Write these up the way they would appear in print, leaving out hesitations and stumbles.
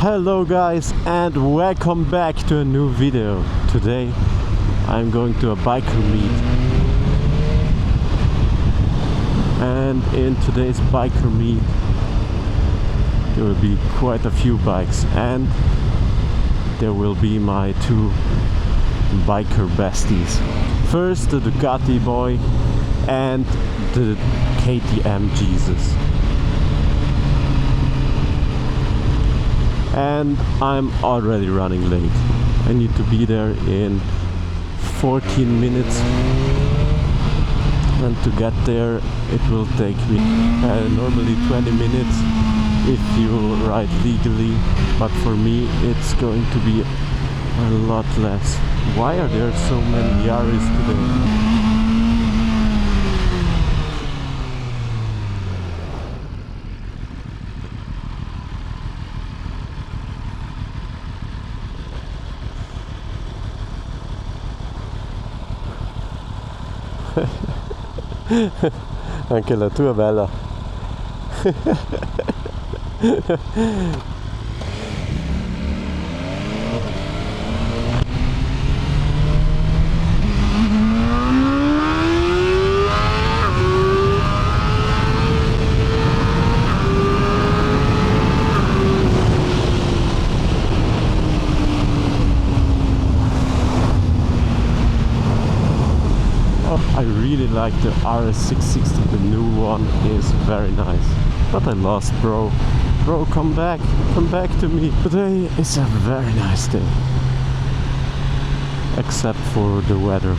Hello guys and welcome back to a new video. Today I'm going to a biker meet, and in today's biker meet there will be quite a few bikes, and there will be my two biker besties. First the Ducati boy and the KTM Jesus. And I'm already running late. I need to be there in 14 minutes, and to get there it will take me normally 20 minutes if you ride legally, but for me it's going to be a lot less. Why are there so many Yaris today? Anche la tua è bella. I really like the RS660, the new one is very nice. But I lost bro. Bro, come back to me. Today is a very nice day. Except for the weather.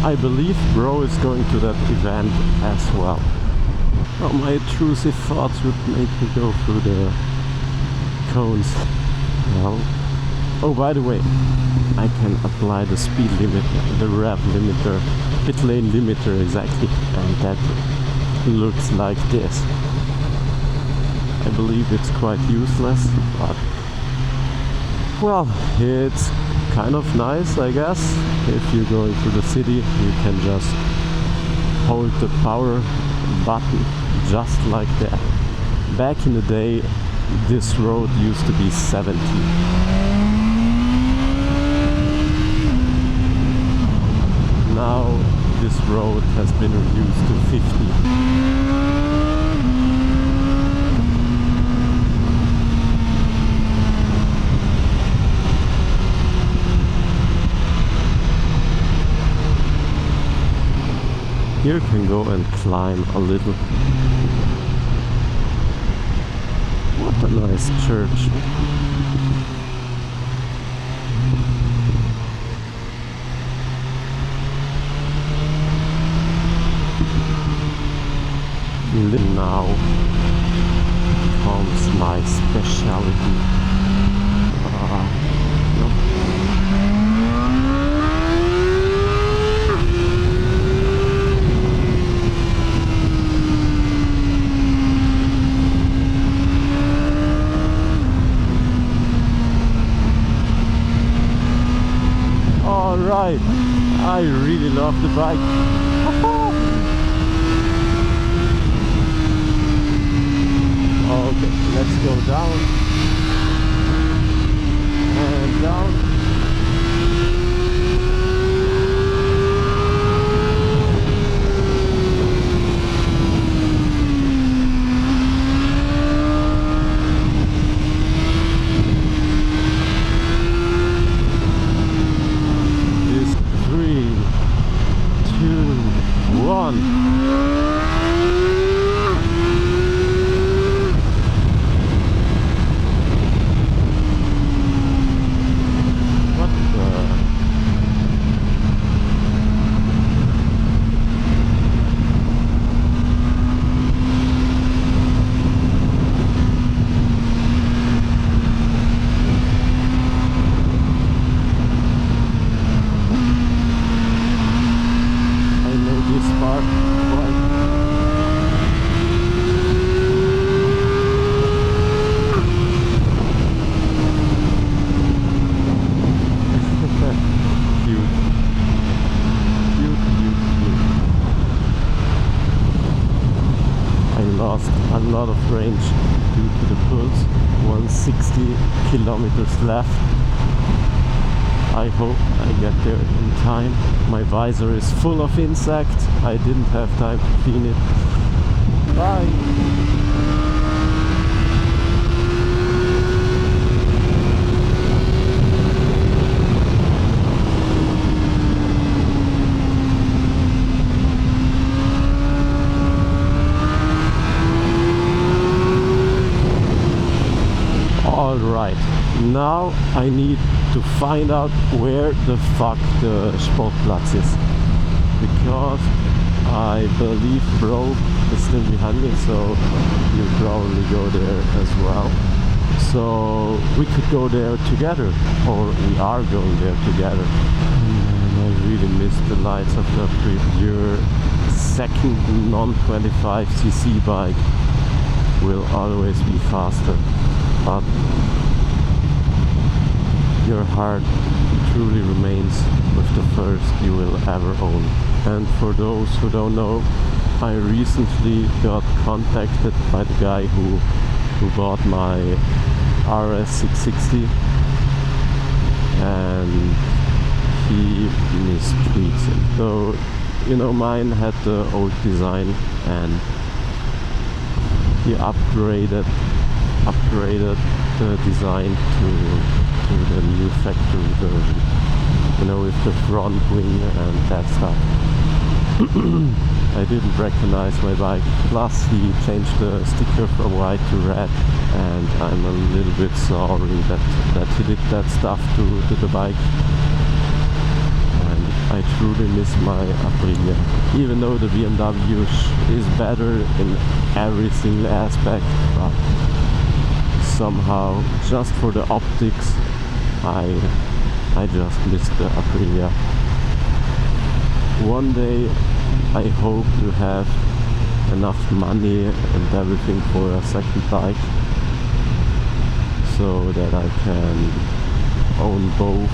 I believe bro is going to that event as well. Oh, my intrusive thoughts would make me go through the cones. Well, oh, by the way, I can apply the speed limit, the rev limiter, pit lane limiter exactly, and that looks like this. I believe it's quite useless, but well, it's kind of nice, I guess. If you're going through the city, you can just hold the power button just like that. Back in the day, this road used to be 70. Now this road has been reduced to 50. Here you can go and climb a little. What a nice church. Now comes my specialty. No. All right, I really love the bike. Okay, let's go down and down. This 3, 2, 1. This part quite a lot of range due to the pulse. 160 kilometers left. I hope I get there in time. My visor is full of insects. I didn't have time to clean it. Bye! Alright, now I need to find out where the fuck the Sportplatz is, because I believe bro is still behind me, so you'll probably go there as well. So we could go there together, or we are going there together. And I really miss the lights of the trip. Your second non-25cc bike will always be faster, but your heart truly remains with the first you will ever own. And for those who don't know, I recently got contacted by the guy who bought my RS660, and he mistreats it. So, you know, mine had the old design, and he upgraded the design to the new factory version, you know, with the front wing and that stuff. I didn't recognize my bike, plus he changed the sticker from white to red, and I'm a little bit sorry that he did that stuff to the bike. And I truly miss my Aprilia, even though the BMW is better in every single aspect, but somehow, just for the optics, I just miss the Aprilia. One day I hope to have enough money and everything for a second bike, so that I can own both,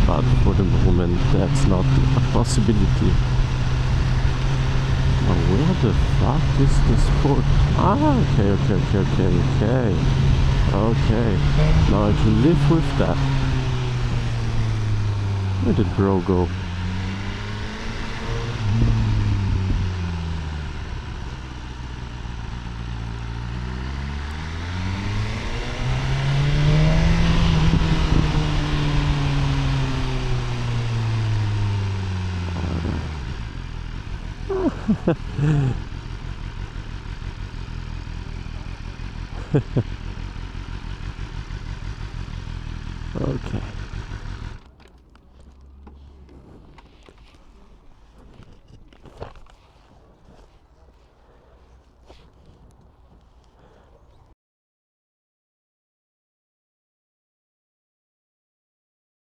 but for the moment that's not a possibility. Now where the fuck is the Sport? Ah, okay. Okay, now I can live with that. Where did bro go? Okay.